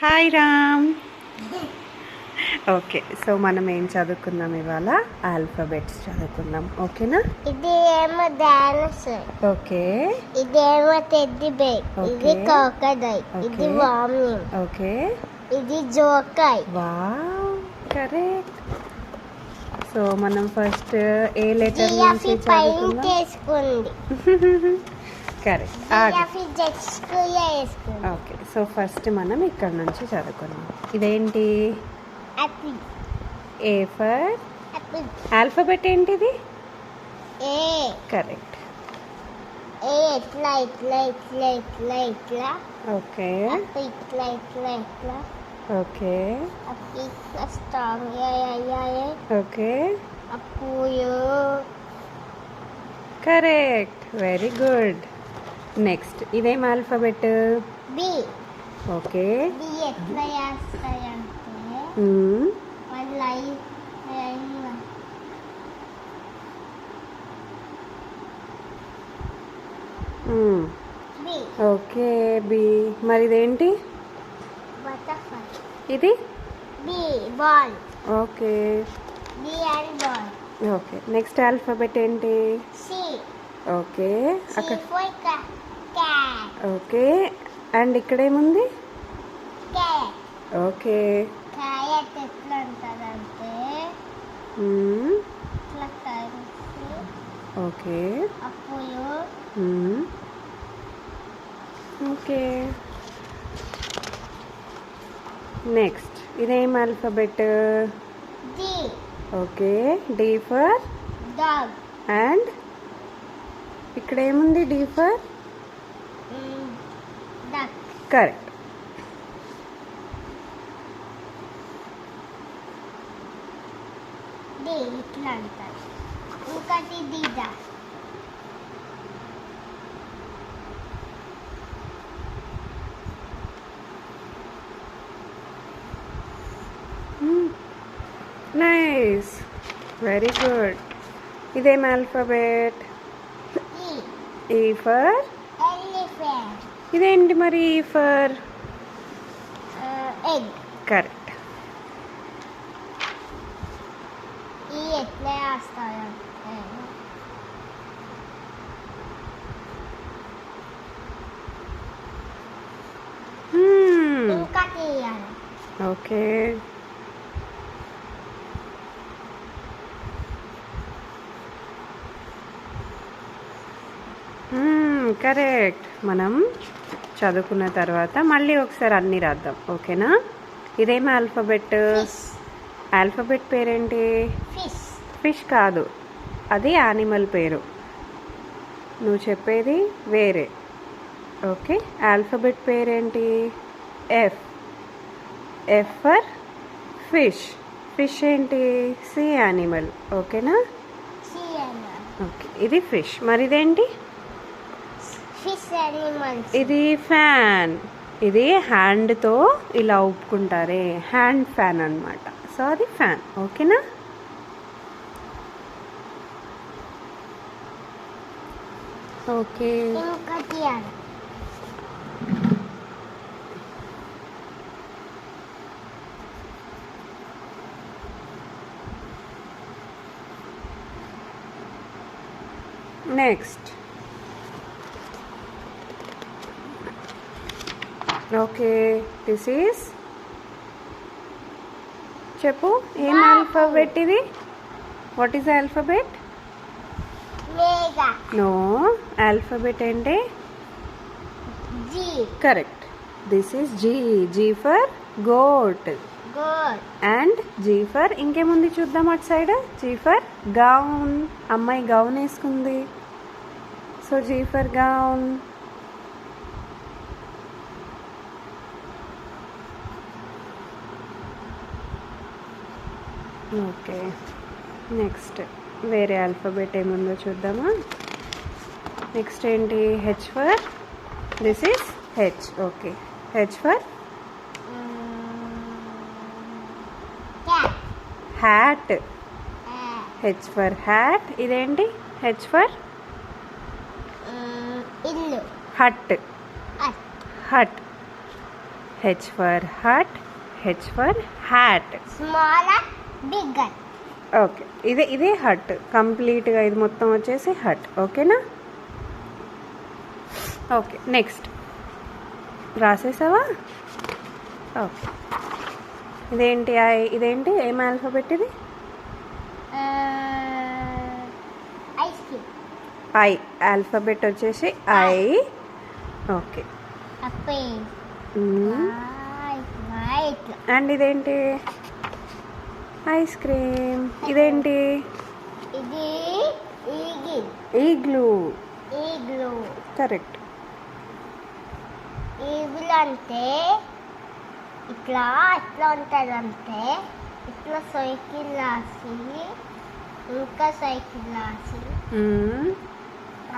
Hi Ram. Okay, so మనం ఏం చదువుకుందాం ఇవాళ? ఆల్ఫాబెట్స్ చదువుకుందాం, ఓకేనా? ఇది ఏమో డైనోసార్, ఓకే. ఇదేమో టెడ్డీ బేర్, ఇది క్రోకడైల్, ఇది వార్మింగ్, ఓకే. ఇది జోకాయ్. Wow, correct. సో మనం ఫస్ట్ ఏ లెటర్ నుంచి జిరాఫీ పైన చదువుకుందాం? చేసుకుంది, కరెక్ట్. జిరాఫీ జెట్స్కూయే వేసుకుంది. ఓకే, సో ఫస్ట్ మనం ఇక్కడ నుంచి చదువుకుందాం. ఇదేంటి? Apple, A for Apple. Alphabet ఏంటిది? ఏ, కరెక్ట్. ఏ ఇట్లా ఇట్లా ఇట్లా ఇట్లా ఇట్లా, ఓకే, అప్పుడు ఇట్లా ఇట్లా ఇట్లా, ఓకే, అప్పుడు ఇట్లా స్ట్రాంగ్ ఓకే, అప్పుడు కరెక్ట్. Very good. నెక్స్ట్ ఇదేం ఆల్ఫాబెట్? బి. ఓకే. బి ఎట్లా చేస్తాయంటే వాళ్ళు లైన్ బి. Okay, B. మరి ఇదేంటి? బటర్ఫ్లై. ఇది B ball. Okay, B and ball. Okay. Next alphabet ఏంటి? సి. ఓకే, సి అక్కడ. For cat. ఓకే, అండ్ ఇక్కడ ఏముంది? క్యాట్. ఓకే. క్యాట్ ఎట్లా ఉంటుందంటే ఇట్లా కలిసి ఓకే, అప్పుడు ఓకే. నెక్స్ట్ ఇదేం alphabet? D. Okay, D for dog. And ఇక్కడ ఏముంది? D for duck. Correct. D ఇట్లా అంటారు. ఇంకటి డిదా. Nice, very good. ఇదేం alphabet? E. E for. Elephant. ఇదేంటి మరి? ఈ ఫర్ ఎగ్. కరెక్ట్. ఈ ఎట్లా వేస్తాయంటే ఇంకా తీయాలి. Okay, correct. మనం చదువుకున్న తర్వాత మళ్ళీ ఒకసారి అన్నీ రాద్దాం, ఓకేనా? ఇదేం ఆల్ఫాబెట్? ఫిష్. ఆల్ఫాబెట్ పేరేంటి? ఫిష్. ఫిష్ కాదు, అది యానిమల్ పేరు. నువ్వు చెప్పేది వేరే. ఓకే, ఆల్ఫాబెట్ పేరేంటి? F. F for fish. Fish ఏంటి? సీ యానిమల్, ఓకేనా? Sea animal. ఓకే, ఇది ఫిష్. మరి ఇదేంటి? Fish animals. ఇది ఫ్యాన్. ఇది హ్యాండ్తో ఇలా ఊపుకుంటారే, హ్యాండ్ ఫ్యాన్ అన్నమాట. సో అది ఫ్యాన్, ఓకేనా? ఓకే, ఇంకా తీయాలి. నెక్స్ట్. Okay, this is. చెప్పు, ఏం ఆల్ఫాబెట్ ఇది? What is alphabet? మేఘా. నో, ఆల్ఫాబెట్ ఏంటి? G. Correct. This is G. G for goat. Good. And G for ఇంకేముంది చూద్దాం అటు సైడ్. G for gown. అమ్మాయి గౌన్ వేసుకుంది, so G for gown. Okay, next వేరే ఆల్ఫాబెట్ ఏముందో చూద్దామా? నెక్స్ట్ ఏంటి? H for. This is H. Okay, H for cat. Hat. H for hat. ఇదేంటి? హెచ్ ఫర్ ఇల్లు. Hut. Hut. Hut. H for hut, H for hat. Smaller, bigger. Okay, ఇదే hot కంప్లీట్గా, ఇది మొత్తం వచ్చేసి హట్. ఓకేనా? Okay, next రాసేసావా? ఓకే, ఇదేంటి ఏం ఆల్ఫాబెట్ ఇది? Ice cream. ఐ. ఆల్ఫాబెట్ వచ్చేసి I. Okay. Apple. White. And ఇదేంటి? Ice cream. ఇదేంటి? ఇది eagle. ఈగ్లూ. Igloo. కరెక్ట్. ఈగులు అంటే ఇట్లా ఉంటుందంటే ఇట్లా సైకిల్ రాసి ఇంకా సైకిల్ రాసి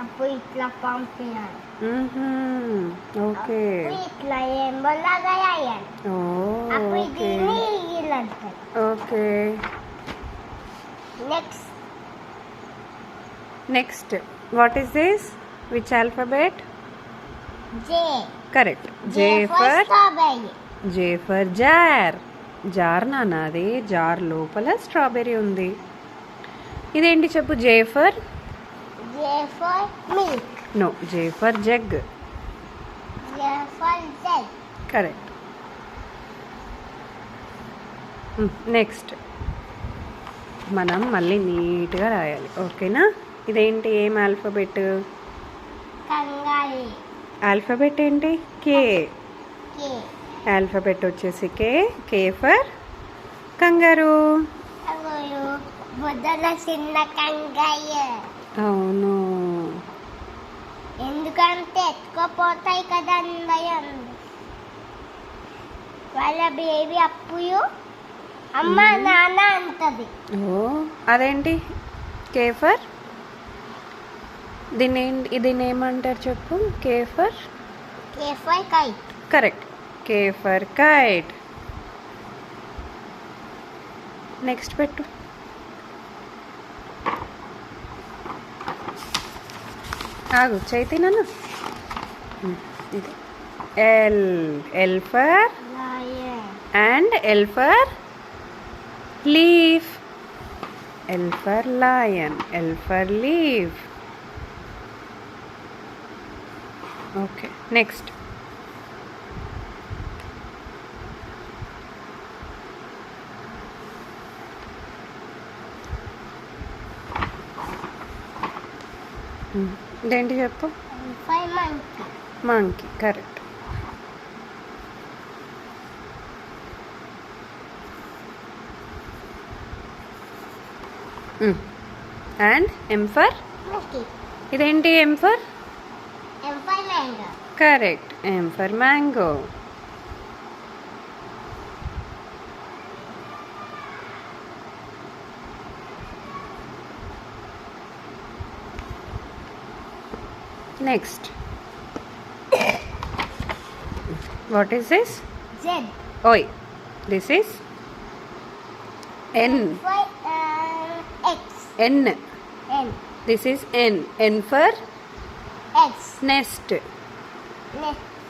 అప్పుడు ఇట్లా పంపించాలి. ఓకే. అప్పుడు ఇట్లా ఎంబలాగా వేయాలి. అప్పుడు దీన్ని ఈగిల్ అంటారు. Okay. Next what is this? Which alphabet? J. Correct. J for jar. Jar నాన్న, అది జార్ లోపల స్ట్రాబెర్రీ ఉంది. ఇదేంటి చెప్పు? J for milk. No, J for jug. Correct. Next మనం మళ్ళీ నీట్గా రాయాలి. ఓకేనా? ఇదేంటి? ఏం ఆల్ఫాబెట్? కంగారు. ఆల్ఫాబెట్ ఏంటి? కే. ఆల్ఫాబెట్ వచ్చేసి కే. కే ఫర్ కంగారు. బుద్ధల చిన్న కంగారు. అవును. ఎందుకంటే ఎత్తుకోపోతాయి కదా భయం. వాళ్ళ బేబీ అప్పుడు అమ్మ నాన్న అంటది. ఓ, అదేంటి? కే ఫర్ దీన్ని ఏమంటారు చెప్పు? K for kite. Correct. K for kite. Next పెట్టు. ఆగు, చైతి నాన్న. ఇది L for and L for leaf. L for lion, L for leaf. Okay, next ఇదేంటి చెప్పు? Monkey. Correct. And M for? ఇదేంటి? M for? Mango. Correct. M for mango. Next what is this? Z. Oi, this is N. X. N. N. This is N. N for X. nest.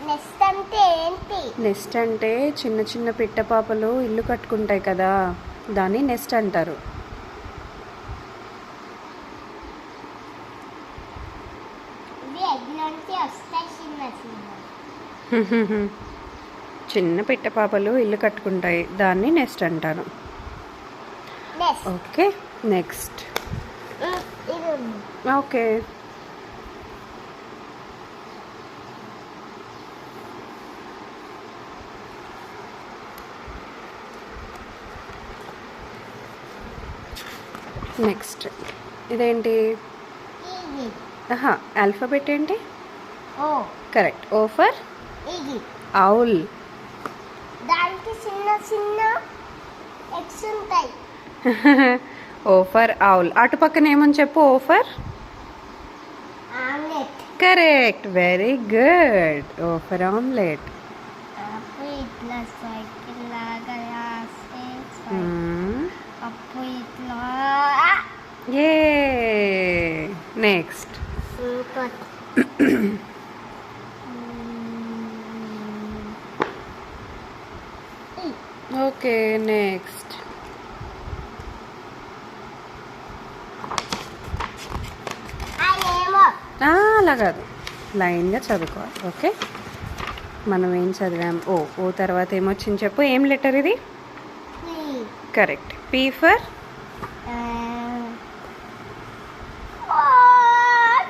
Next అంటే ఏంటి? NEFT అంటే చిన్న చిన్న పిట్ట పాపలు ఇల్లు కట్టుకుంటాయి కదా, దాన్ని నెస్ట్ అంటారు. ఇది ఎగ్ నుంచి వస్తాయి చిన్న చిన్న. చిన్న పిట్ట పాపలు ఇల్లు కట్టుకుంటాయి, దాన్ని నెస్ట్ అంటారు. Okay, next. ఓకే, నెక్స్ట్ ఇదేంటి? ఆల్ఫాబెట్ ఏంటి? O. Correct. O for owl. దానికి చిన్న చిన్న ఎగ్స్ ఉంటాయి. O for owl. అటు పక్కన ఏమని చెప్పు? O for omelette. Correct, very good. O for omelette. అప్పుడు ఇట్లా సైకిల్ లాగా రాస్తే అప్పుడు ఇట్లా. ఏ నెక్స్ట్? ఈ. Okay next. అదేమో అలా కాదు, లైన్గా చదువుకోవాలి. ఓకే, మనం ఏం చదివాం? ఓ ఓ తర్వాత ఏమొచ్చింది చెప్పు, ఏం లెటర్ ఇది? E. Correct. P for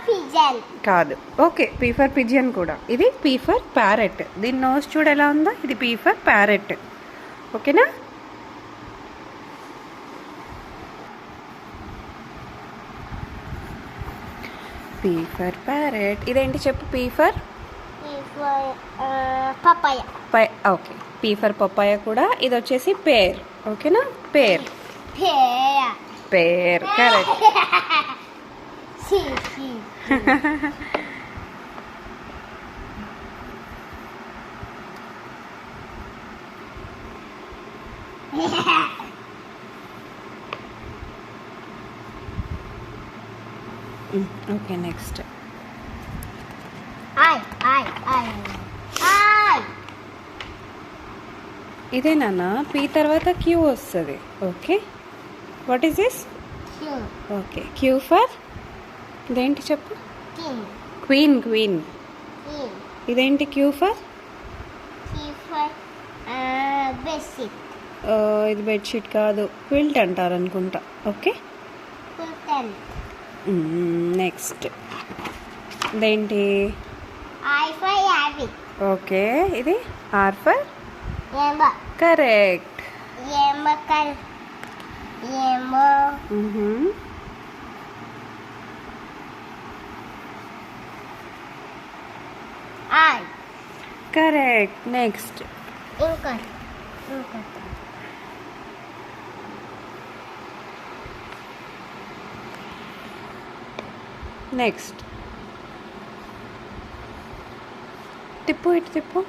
pigeon. కాదు. ఓకే, పీ ఫర్ పిజియన్ కూడా. ఇది పీ ఫర్ ప్యారెట్. దీని నోస్ చూడు ఎలా ఉందో. ఇది పీ ఫర్ ప్యారెట్. ఓకేనా? P for parrot. ఇదేంటి చెప్పు? P for papaya. Okay, P for papaya కూడా. ఇది వచ్చేసి పేర్. ఓకేనా? పేర్. పేయ. Pear correct. C C. Okay next. I I I I. ఇదే నాన్న, పీ తర్వాత క్యూ వస్తుంది. Okay, what is this? Q. Okay, Q for ఇదేంటి చెప్పు? కింగ్. క్వీన్. క్వీన్. కింగ్. ఇదేంటి Q for? K for basic. ఇది బెడ్షీట్ కాదు, క్విల్ట్ అంటారు అనుకుంటా. ఓకే కుల్టన్. నెక్స్ట్. ఇదేంటి? I for rabbit. ఓకే, ఇది ఆర్ ఫర్ ఏమ. కరెక్ట్. ఏమ కల్. ఏమ. ఐ. కరెక్ట్. నెక్స్ట్. ఇంకోటి. ఇంకోటి. నెక్స్ట్. తిప్పు, ఇటు తిప్పు.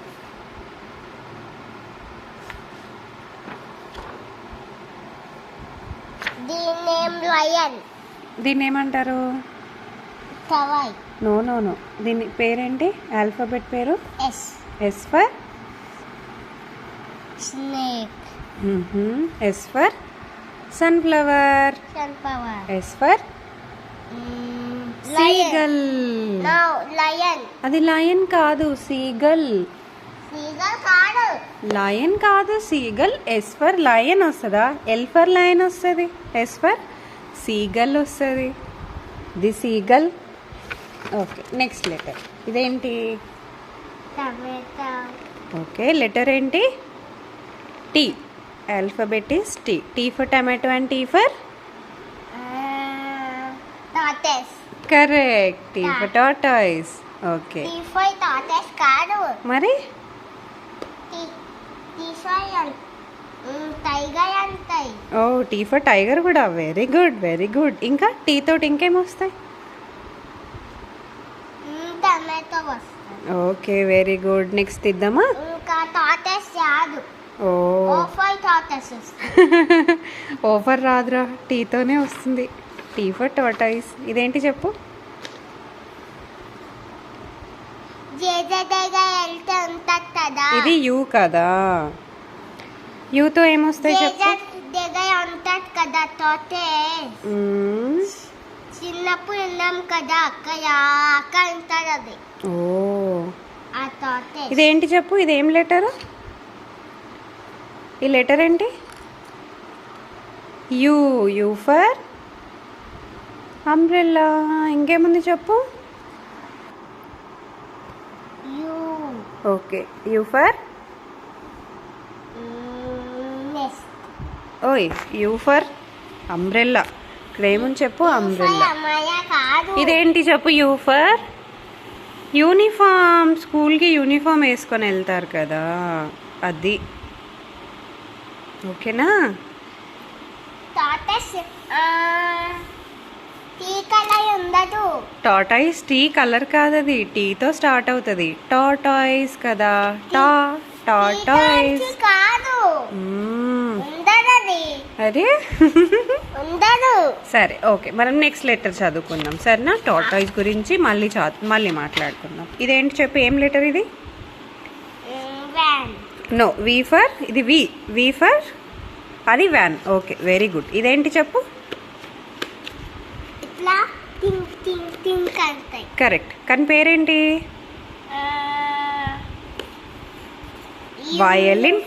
దీని నేమ్ లయన్. దీన్ని ఏమంటారు? కవై. నో నో నో, దీని పేరేంటి? ఆల్ఫాబెట్ పేరు? S. S for snake. S for sunflower. Sunflower. S for seagull. No lion. అది లయన్ కాదు, సీగల్. సీగల్ కాదు. లయన్ కాదు, సీగల్. ఎస్ ఫర్ లయన్ వస్తుందా? ఎల్ ఫర్ లయన్ వస్తుంది. ఎస్ ఫర్ సీగల్ వస్తుంది. The seagull. Okay next letter. ఇదేంటి? Tomato. Okay, letter ఏంటి? T. Alphabet is T. T for tomato and T for? Tortoise. Correct. T for tortoise. Okay, T for tortoise కాదు. మరి tea for tiger అంటాయి. ఓ, T for tiger కూడా. Very good, very good. ఇంకా T తోటి ఇంకేమొస్తాయి? Tomato వస్తాయి. Okay, very good. Next ఇద్దామా? ఇంకా టాటస్ రాదు. ఓ, ఓఫర్ టాటస్ వస్తుంది. ఓవర్ రాదురా, టీతోనే వస్తుంది. T for tortoise. ఇదేంటి చెప్పు? జేజే దగ్గర వెళ్తే ఉంటుంది కదా. ఇది యూ కదా. యూతో ఏమొస్తాయి చెప్పు? జేజే దగ్గర ఉంటుంది కదా టాటస్. చిన్నప్పుడు ఉన్నాం కదా అక్కడ అక్కడ ఉంటుంది అది. ఓ, ఆ టాటస్. ఇదేంటి చెప్పు? ఇదేం లెటరు? ఈ లెటర్ ఏంటి? యూ. You for umbrella. ఇంకేముంది చెప్పు? You. Okay, you for next. ఓయ్, యూ ఫర్ అంబ్రెల్లా. ఇక్కడ ఏముంది చెప్పు? అంబ్రెల్లా. అమ్మాయ కాదు. ఇదేంటి చెప్పు? You for uniform. స్కూల్కి యూనిఫామ్ వేసుకొని వెళ్తారు కదా, అది. ఓకేనా? టాటస్ టీ కలర్ ఉండదు. టాటాయిస్ టీ కలర్ కాదు, అది టీతో స్టార్ట్ అవుతుంది. టాటాయిస్ కదా. టాటాయిస్ టీ కాదు. ఉండదు అది. అరే ఉండదు. సరే, ఓకే, మనం నెక్స్ట్ లెటర్ చదువుకుందాం సరేనా? టాటాయిస్ గురించి మళ్ళీ మాట్లాడుకుందాం. ఇదేంటి చెప్పు? ఏం లెటర్ ఇది? వ్యాన్. నో వి ఫర్ ఇది వి ఫర్ అది వ్యాన్. Okay very good. ఇదేంటి చెప్పు. ఇట్లా టింగ్ టింగ్ టింగ్ అంటాయి. కరెక్ట్. కానీ పేరేంటి? వయలిన్.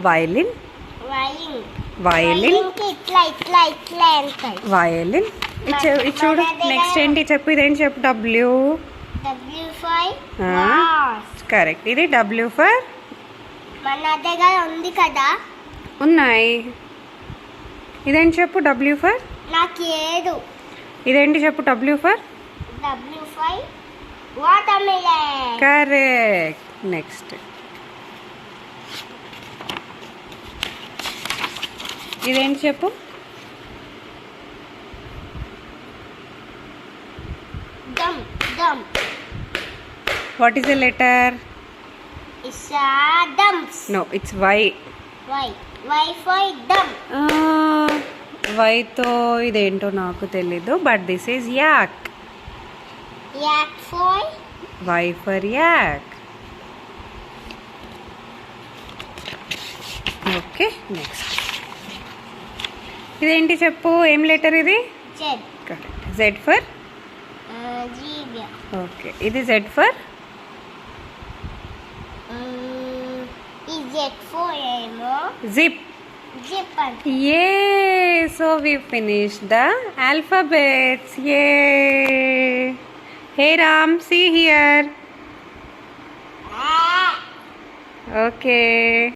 వయలిన్. వయలిన్. వయలిన్. ఇట్లా ఇట్లా ఇట్లా అంటాయి. వయలిన్. ఇది చూడు. నెక్స్ట్ ఏంటి చెప్పు. ఇదేంటి చెప్పు. డబ్ల్యూ. కరెక్ట్. ఇది డబ్ల్యూ ఫర్. మన దగ్గర ఉంది కదా. ఉన్నాయి. ఇదేంటి చెప్పు. W for. నాకు ఏదు. ఇదేంటి చెప్పు. W for. Watermelon. Correct. Next ఇదేంటి చెప్పు. దమ్ దమ్. What is the letter? It's dumps. No it's Y. Why for dump? వైతో ఇదేంటో నాకు తెలీదు. But this is yak. Yak for. Y for yak. Okay next ఇదేంటి చెప్పు. ఏం లెటర్ ఇది? Z. Correct. Z for. Zebra. Okay. ఇది Z for. Is Z for ఏమో. జిప్. Zip అంటే. Yay! So we finished the alphabets. Yay! Hey Ram, see here. Ah. Okay.